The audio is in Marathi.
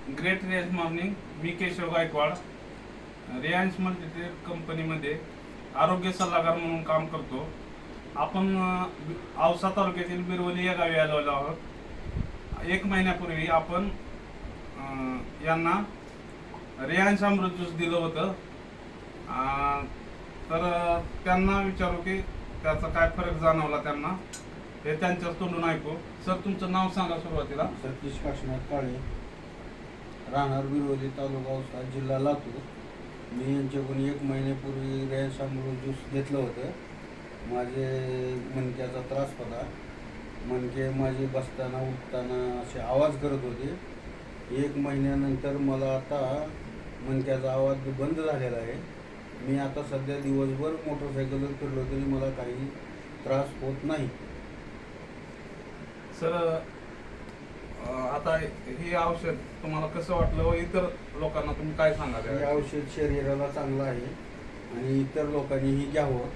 ग्रेट रियाज मॉर्निंग. मी केशव गायकवाड. रिलायन्स मल्टीट्रेड कंपनीमध्ये आरोग्य सल्लागार म्हणून काम करतो. आपण औसा तालुक्यातील बिरवली या गावी आलेलो आहोत. 1 महिन्यापूर्वी आपण यांना रिलायन्स अमृत ज्यूस दिलं होतं. तर त्यांना विचारू की त्याचा काय फरक जाणवला त्यांना, हे त्यांच्याच तोंडून ऐकू. सर, तुमचं नाव सांगा सुरुवातीला. सतीश काशीनाथ काळे, राहणार बिरवली, तालुका औसा, जिल्हा लातूर. मी यांच्याकडून 1 महिन्यापूर्वी रिलायन्स अमृत ज्यूस घेतलं होतं. माझे मणक्याचा त्रास होता. मणके माझे बसताना उठताना असे आवाज करत होते. 1 महिन्यानंतर मला आता मणक्याचा आवाज बंद झालेला आहे. मी आता सध्या दिवसभर मोटरसायकलवर फिरलो तरी मला काही त्रास होत नाही. सर, आता हे औषध तुम्हाला कसं वाटलं व इतर लोकांना तुम्ही काय सांगाल? हे औषध शरीराला चांगलं आहे आणि इतर लोकांनीही घ्यावं.